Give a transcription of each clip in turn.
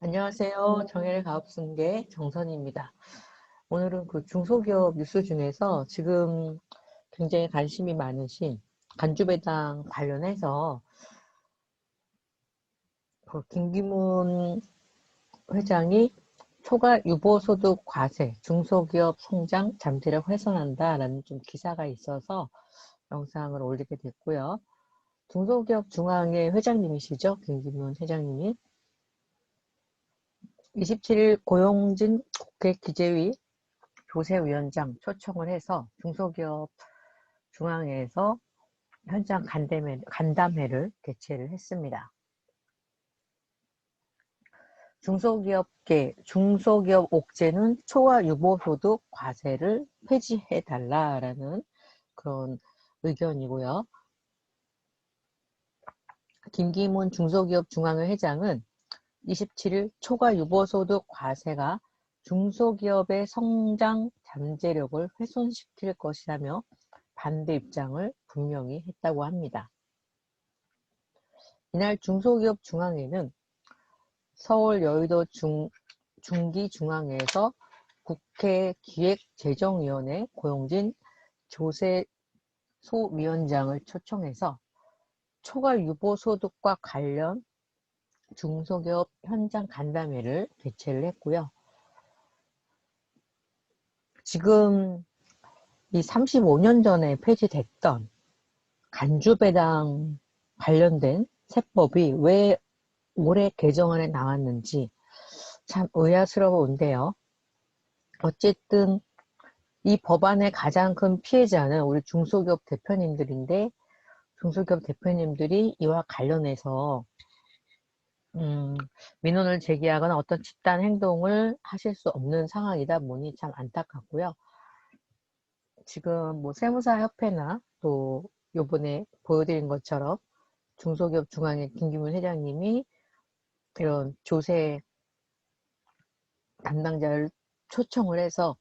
안녕하세요. 정혜를 가업승계 정선입니다. 오늘은 그 중소기업 뉴스 중에서 지금 굉장히 관심이 많으신 간주배당 관련해서 그 김기문 회장이 초과 유보소득 과세, 중소기업 성장 잠재력 훼손한다라는 좀 기사가 있어서 영상을 올리게 됐고요. 중소기업 중앙회 회장님이시죠? 김기문 회장님이 27일 고용진 국회 기재위 조세위원장 초청을 해서 중소기업 중앙회에서 현장 간담회를 개최를 했습니다. 중소기업 옥죄는 초과 유보소득 과세를 폐지해달라라는 그런 의견이고요. 김기문 중소기업 중앙회 회장은 27일 초과 유보소득 과세가 중소기업의 성장 잠재력을 훼손시킬 것이라며 반대 입장을 분명히 했다고 합니다. 이날 중소기업 중앙회는 서울 여의도 중기중앙회에서 국회 기획재정위원회 고용진 조세소위원장을 초청해서 초과 유보소득과 관련 중소기업 현장 간담회를 개최를 했고요. 지금 이 35년 전에 폐지됐던 간주배당 관련된 세법이 왜 올해 개정안에 나왔는지 참 의아스러운데요. 어쨌든 이 법안의 가장 큰 피해자는 우리 중소기업 대표님들인데, 중소기업 대표님들이 이와 관련해서 민원을 제기하거나 어떤 집단 행동을 하실 수 없는 상황이다 보니 참 안타깝고요. 지금 뭐 세무사협회나 또 요번에 보여드린 것처럼 중소기업 중앙회 김기문 회장님이 이런 조세 담당자를 초청을 해서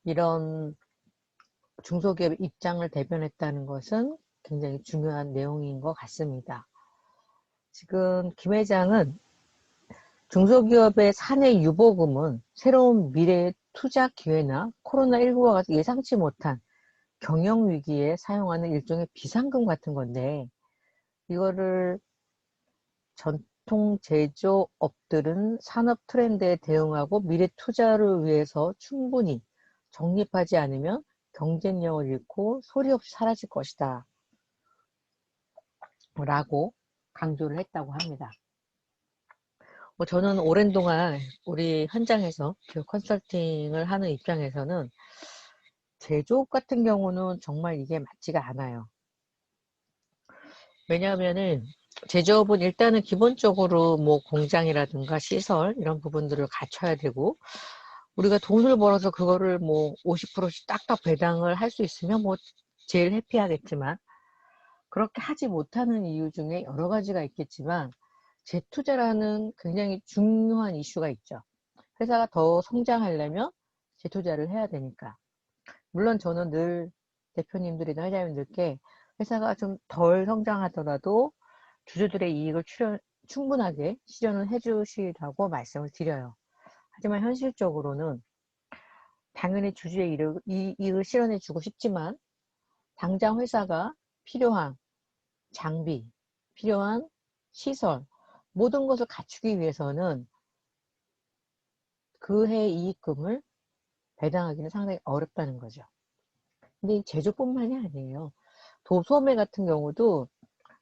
이런 중소기업 입장을 대변했다는 것은 굉장히 중요한 내용인 것 같습니다. 지금 김 회장은 중소기업의 사내 유보금은 새로운 미래의 투자 기회나 코로나19와 같은 예상치 못한 경영위기에 사용하는 일종의 비상금 같은 건데, 이거를 전통 제조업들은 산업 트렌드에 대응하고 미래 투자를 위해서 충분히 적립하지 않으면 경쟁력을 잃고 소리 없이 사라질 것이다 라고 강조를 했다고 합니다. 저는 오랜 동안 우리 현장에서 컨설팅을 하는 입장에서는 제조업 같은 경우는 정말 이게 맞지가 않아요. 왜냐하면은 제조업은 일단은 기본적으로 뭐 공장이라든가 시설 이런 부분들을 갖춰야 되고, 우리가 돈을 벌어서 그거를 뭐 50%씩 딱딱 배당을 할 수 있으면 뭐 제일 해피하겠지만, 그렇게 하지 못하는 이유 중에 여러 가지가 있겠지만 재투자라는 굉장히 중요한 이슈가 있죠. 회사가 더 성장하려면 재투자를 해야 되니까. 물론 저는 늘 대표님들이나 회장님들께 회사가 좀 덜 성장하더라도 주주들의 이익을 충분하게 실현을 해주시라고 말씀을 드려요. 하지만 현실적으로는 당연히 주주의 이익을 실현해주고 싶지만, 당장 회사가 필요한 장비, 필요한 시설, 모든 것을 갖추기 위해서는 그 해 이익금을 배당하기는 상당히 어렵다는 거죠. 근데 제조뿐만이 아니에요. 도소매 같은 경우도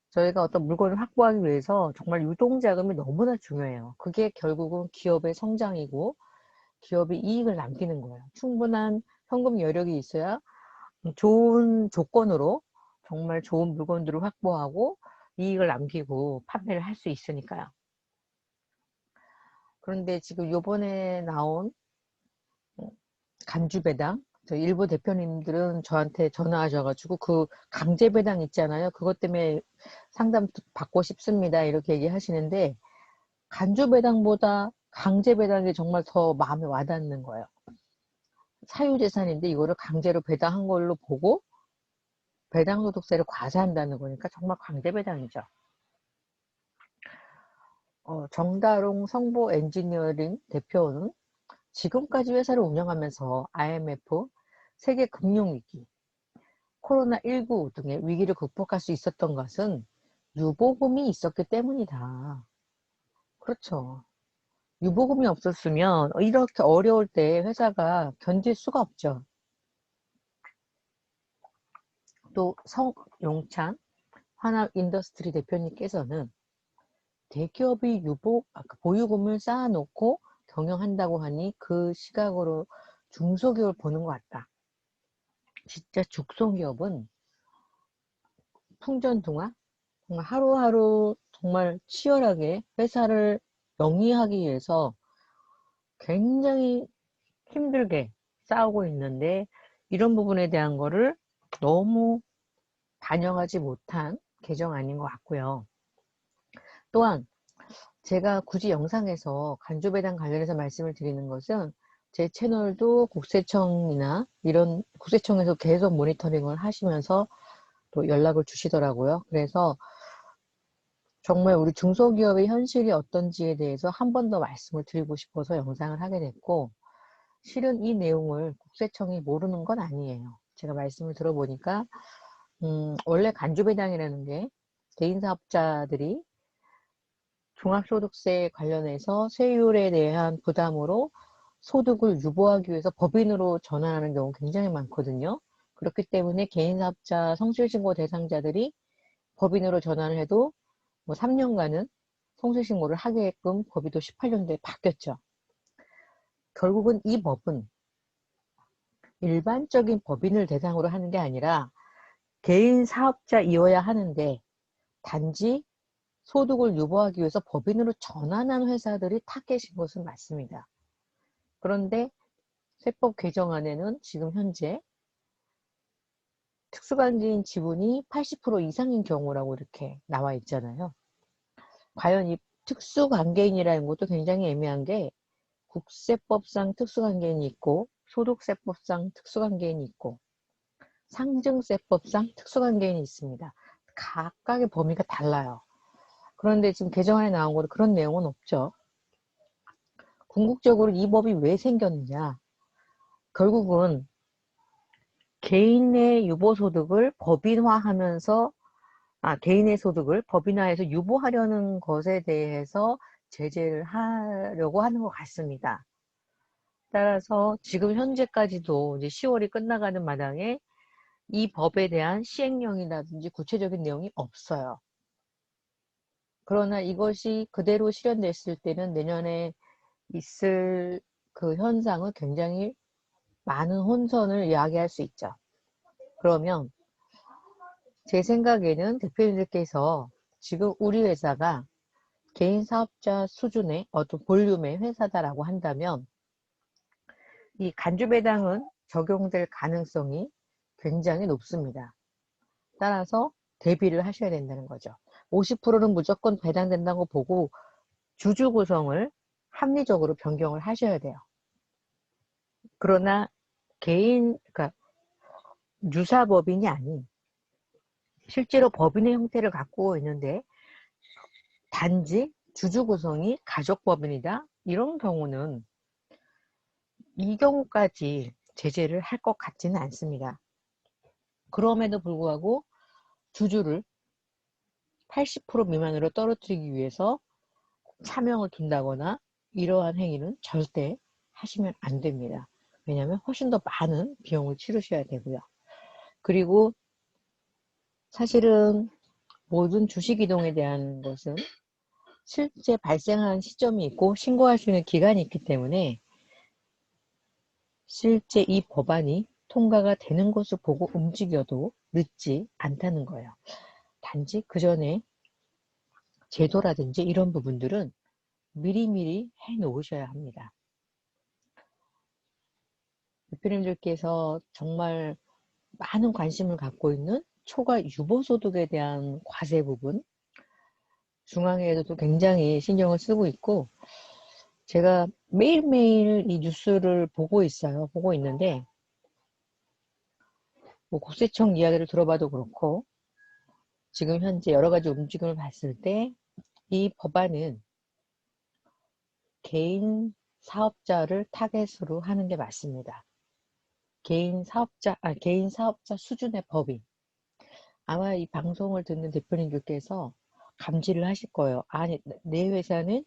저희가 어떤 물건을 확보하기 위해서 정말 유동자금이 너무나 중요해요. 그게 결국은 기업의 성장이고 기업이 이익을 남기는 거예요. 충분한 현금 여력이 있어야 좋은 조건으로 정말 좋은 물건들을 확보하고 이익을 남기고 판매를 할 수 있으니까요. 그런데 지금 요번에 나온 간주배당, 일부 대표님들은 저한테 전화하셔가지고 그 강제배당 있잖아요. 그것 때문에 상담 받고 싶습니다. 이렇게 얘기하시는데, 간주배당보다 강제배당이 정말 더 마음에 와닿는 거예요. 사유재산인데 이거를 강제로 배당한 걸로 보고 배당소득세를 과세한다는 거니까 정말 강제배당이죠. 정다롱 성보 엔지니어링 대표는 지금까지 회사를 운영하면서 IMF, 세계 금융위기, 코로나19 등의 위기를 극복할 수 있었던 것은 유보금이 있었기 때문이다. 그렇죠. 유보금이 없었으면 이렇게 어려울 때 회사가 견딜 수가 없죠. 또 성용찬 환합인더스트리 대표님께서는 대기업이 보유금을 쌓아놓고 경영한다고 하니 그 시각으로 중소기업을 보는 것 같다. 진짜 중소기업은 풍전등화 정말 하루하루 정말 치열하게 회사를 영위하기 위해서 굉장히 힘들게 싸우고 있는데 이런 부분에 대한 거를 너무 반영하지 못한 계정 아닌 것 같고요. 또한 제가 굳이 영상에서 간주배당 관련해서 말씀을 드리는 것은 제 채널도 국세청이나 이런 국세청에서 계속 모니터링을 하시면서 또 연락을 주시더라고요. 그래서 정말 우리 중소기업의 현실이 어떤지에 대해서 한 번 더 말씀을 드리고 싶어서 영상을 하게 됐고, 실은 이 내용을 국세청이 모르는 건 아니에요. 제가 말씀을 들어보니까 원래 간주배당이라는 게 개인사업자들이 종합소득세 관련해서 세율에 대한 부담으로 소득을 유보하기 위해서 법인으로 전환하는 경우 굉장히 많거든요. 그렇기 때문에 개인사업자 성실신고 대상자들이 법인으로 전환을 해도 뭐 3년간은 성실신고를 하게끔 법이 또 18년도에 바뀌었죠. 결국은 이 법은 일반적인 법인을 대상으로 하는 게 아니라 개인 사업자이어야 하는데 단지 소득을 유보하기 위해서 법인으로 전환한 회사들이 타겟인 것은 맞습니다. 그런데 세법 개정안에는 지금 현재 특수관계인 지분이 80% 이상인 경우라고 이렇게 나와 있잖아요. 과연 이 특수관계인이라는 것도 굉장히 애매한 게 국세법상 특수관계인이 있고 소득세법상 특수관계인이 있고 상증세법상 특수관계인이 있습니다. 각각의 범위가 달라요. 그런데 지금 개정안에 나온 거는 그런 내용은 없죠. 궁극적으로 이 법이 왜 생겼느냐. 결국은 개인의 유보소득을 법인화하면서 개인의 소득을 법인화해서 유보하려는 것에 대해서 제재를 하려고 하는 것 같습니다. 따라서 지금 현재까지도 이제 10월이 끝나가는 마당에 이 법에 대한 시행령이라든지 구체적인 내용이 없어요. 그러나 이것이 그대로 실현됐을 때는 내년에 있을 그 현상은 굉장히 많은 혼선을 야기할 수 있죠. 그러면 제 생각에는 대표님들께서 지금 우리 회사가 개인 사업자 수준의 어떤 볼륨의 회사다라고 한다면 이 간주배당은 적용될 가능성이 굉장히 높습니다. 따라서 대비를 하셔야 된다는 거죠. 50%는 무조건 배당된다고 보고 주주 구성을 합리적으로 변경을 하셔야 돼요. 그러나 그러니까 유사법인이 아닌 실제로 법인의 형태를 갖고 있는데 단지 주주 구성이 가족법인이다. 이런 경우는 이 경우까지 제재를 할 것 같지는 않습니다. 그럼에도 불구하고 주주를 80% 미만으로 떨어뜨리기 위해서 차명을 둔다거나 이러한 행위는 절대 하시면 안 됩니다. 왜냐하면 훨씬 더 많은 비용을 치르셔야 되고요. 그리고 사실은 모든 주식이동에 대한 것은 실제 발생한 시점이 있고 신고할 수 있는 기간이 있기 때문에 실제 이 법안이 통과가 되는 것을 보고 움직여도 늦지 않다는 거예요. 단지 그 전에 제도라든지 이런 부분들은 미리미리 해 놓으셔야 합니다. 대표님들께서 정말 많은 관심을 갖고 있는 초과 유보소득에 대한 과세 부분, 중앙회에서도 굉장히 신경을 쓰고 있고, 제가 매일매일 이 뉴스를 보고 있어요. 보고 있는데, 뭐 국세청 이야기를 들어봐도 그렇고, 지금 현재 여러 가지 움직임을 봤을 때, 이 법안은 개인 사업자를 타겟으로 하는 게 맞습니다. 개인 사업자 수준의 법인. 아마 이 방송을 듣는 대표님들께서 감지를 하실 거예요. 아니, 내 회사는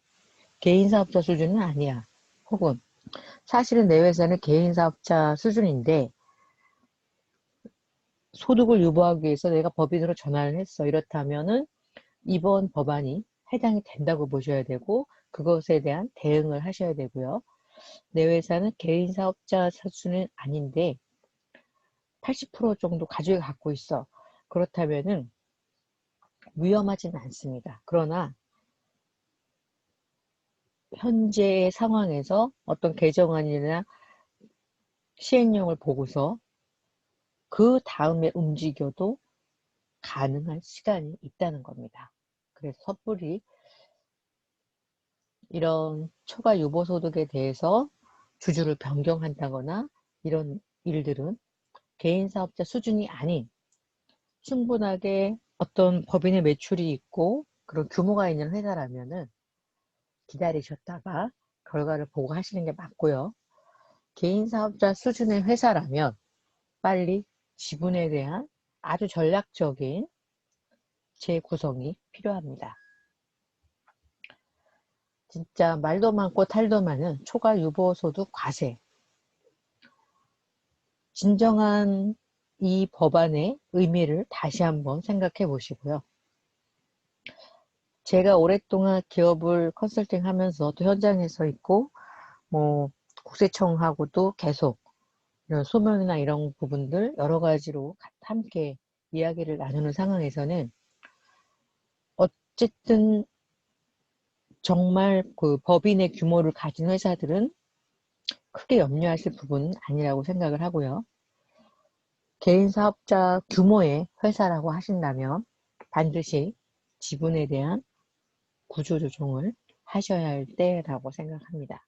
개인 사업자 수준은 아니야. 혹은 사실은 내 회사는 개인 사업자 수준인데 소득을 유보하기 위해서 내가 법인으로 전환을 했어. 이렇다면은 이번 법안이 해당이 된다고 보셔야 되고 그것에 대한 대응을 하셔야 되고요. 내 회사는 개인 사업자 수준은 아닌데 80% 정도 가족이 갖고 있어. 그렇다면은 위험하지는 않습니다. 그러나 현재의 상황에서 어떤 개정안이나 시행령을 보고서 그 다음에 움직여도 가능한 시간이 있다는 겁니다. 그래서 섣불리 이런 초과 유보소득에 대해서 주주를 변경한다거나 이런 일들은 개인 사업자 수준이 아닌 충분하게 어떤 법인의 매출이 있고 그런 규모가 있는 회사라면은 기다리셨다가 결과를 보고 하시는 게 맞고요. 개인 사업자 수준의 회사라면 빨리 지분에 대한 아주 전략적인 재구성이 필요합니다. 진짜 말도 많고 탈도 많은 초과 유보소득 과세. 진정한 이 법안의 의미를 다시 한번 생각해 보시고요. 제가 오랫동안 기업을 컨설팅 하면서 또 현장에서 있고 뭐 국세청하고도 계속 이런 소명이나 이런 부분들 여러 가지로 함께 이야기를 나누는 상황에서는 어쨌든 정말 그 법인의 규모를 가진 회사들은 크게 염려하실 부분은 아니라고 생각을 하고요. 개인 사업자 규모의 회사라고 하신다면 반드시 지분에 대한 구조조정을 하셔야 할 때라고 생각합니다.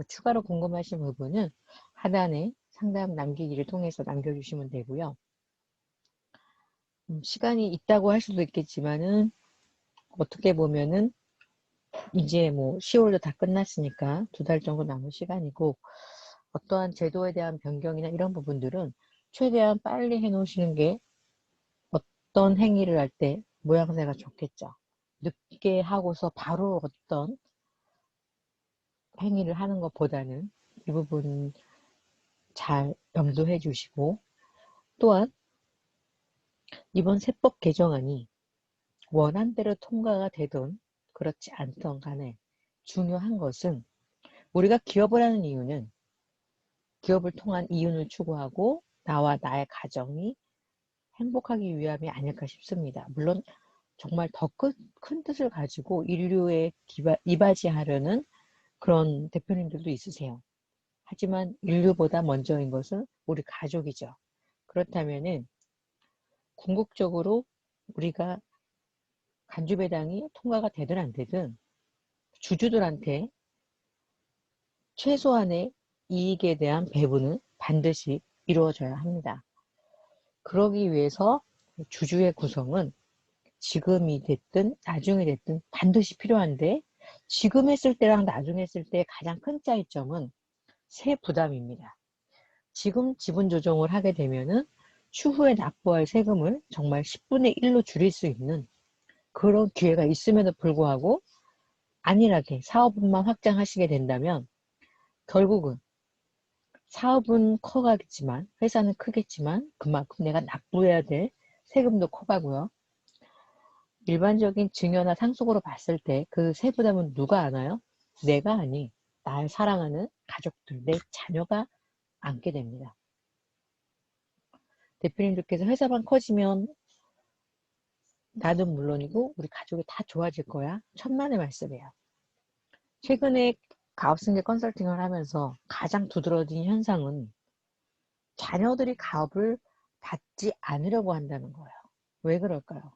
추가로 궁금하신 부분은 하단에 상담 남기기를 통해서 남겨주시면 되고요. 시간이 있다고 할 수도 있겠지만은 어떻게 보면은 이제 뭐 10월도 다 끝났으니까 2달 정도 남은 시간이고 어떠한 제도에 대한 변경이나 이런 부분들은 최대한 빨리 해놓으시는 게 어떤 행위를 할 때 모양새가 좋겠죠. 늦게 하고서 바로 어떤 행위를 하는 것보다는 이 부분 잘 염두해 주시고 또한 이번 세법 개정안이 원안대로 통과가 되든 그렇지 않던 간에 중요한 것은 우리가 기업을 하는 이유는 기업을 통한 이윤을 추구하고 나와 나의 가정이 행복하기 위함이 아닐까 싶습니다. 물론 정말 더 큰 뜻을 가지고 인류에 이바지하려는 그런 대표님들도 있으세요. 하지만 인류보다 먼저인 것은 우리 가족이죠. 그렇다면은 궁극적으로 우리가 간주배당이 통과가 되든 안 되든 주주들한테 최소한의 이익에 대한 배분은 반드시 이루어져야 합니다. 그러기 위해서 주주의 구성은 지금이 됐든 나중에 됐든 반드시 필요한데 지금 했을 때랑 나중에 했을 때 가장 큰 차이점은 세 부담입니다. 지금 지분 조정을 하게 되면은 추후에 납부할 세금을 정말 10분의 1로 줄일 수 있는 그런 기회가 있음에도 불구하고 안일하게 사업만 확장하시게 된다면 결국은 사업은 커가겠지만 회사는 크겠지만 그만큼 내가 납부해야 될 세금도 커가고요. 일반적인 증여나 상속으로 봤을 때 그 세 부담은 누가 안아요? 내가 아니 날 사랑하는 가족들, 내 자녀가 안게 됩니다. 대표님들께서 회사만 커지면 나도 물론이고 우리 가족이 다 좋아질 거야. 천만의 말씀이에요. 최근에 가업승계 컨설팅을 하면서 가장 두드러진 현상은 자녀들이 가업을 받지 않으려고 한다는 거예요. 왜 그럴까요?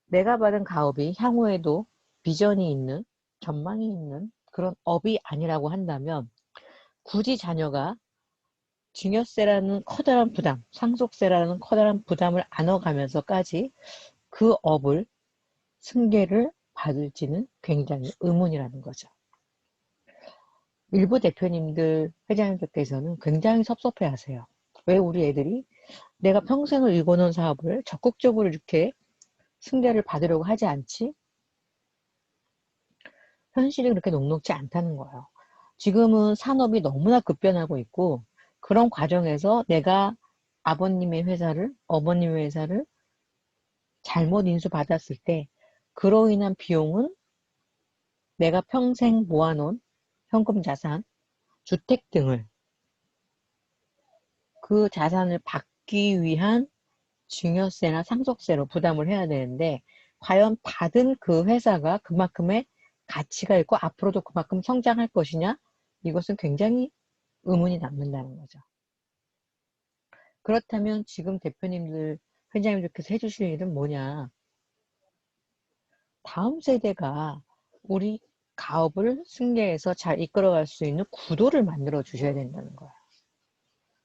내가 받은 가업이 향후에도 비전이 있는, 전망이 있는 그런 업이 아니라고 한다면 굳이 자녀가 증여세라는 커다란 부담, 상속세라는 커다란 부담을 안아가면서까지 그 업을 승계를 받을지는 굉장히 의문이라는 거죠. 일부 대표님들, 회장님들께서는 굉장히 섭섭해 하세요. 왜 우리 애들이 내가 평생을 일궈놓은 사업을 적극적으로 이렇게 승계를 받으려고 하지 않지? 현실이 그렇게 녹록지 않다는 거예요. 지금은 산업이 너무나 급변하고 있고, 그런 과정에서 내가 아버님의 회사를, 어머님의 회사를 잘못 인수받았을 때, 그로 인한 비용은 내가 평생 모아놓은 현금 자산, 주택 등을 그 자산을 받기 위한 증여세나 상속세로 부담을 해야 되는데, 과연 받은 그 회사가 그만큼의 가치가 있고 앞으로도 그만큼 성장할 것이냐? 이것은 굉장히 의문이 남는다는 거죠. 그렇다면 지금 대표님들, 회장님들께서 해주실 일은 뭐냐? 다음 세대가 우리 가업을 승계해서 잘 이끌어갈 수 있는 구도를 만들어 주셔야 된다는 거예요.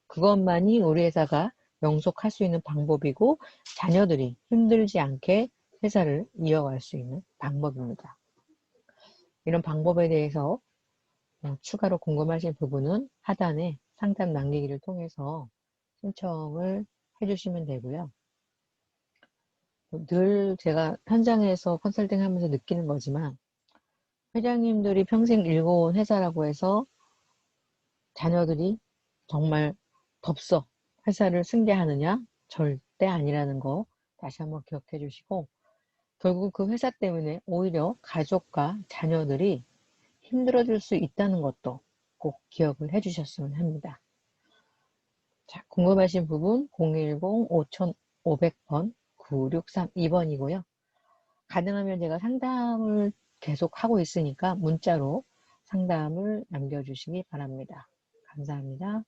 그것만이 우리 회사가 영속할 수 있는 방법이고 자녀들이 힘들지 않게 회사를 이어갈 수 있는 방법입니다. 이런 방법에 대해서 추가로 궁금하신 부분은 하단에 상담 남기기를 통해서 신청을 해주시면 되고요. 늘 제가 현장에서 컨설팅 하면서 느끼는 거지만 회장님들이 평생 일궈온 회사라고 해서 자녀들이 정말 덥석 회사를 승계하느냐? 절대 아니라는 거 다시 한번 기억해 주시고, 결국 그 회사 때문에 오히려 가족과 자녀들이 힘들어질 수 있다는 것도 꼭 기억을 해 주셨으면 합니다. 자, 궁금하신 부분 010-5500번 9632번이고요. 가능하면 제가 상담을 계속 하고 있으니까 문자로 상담을 남겨주시기 바랍니다. 감사합니다.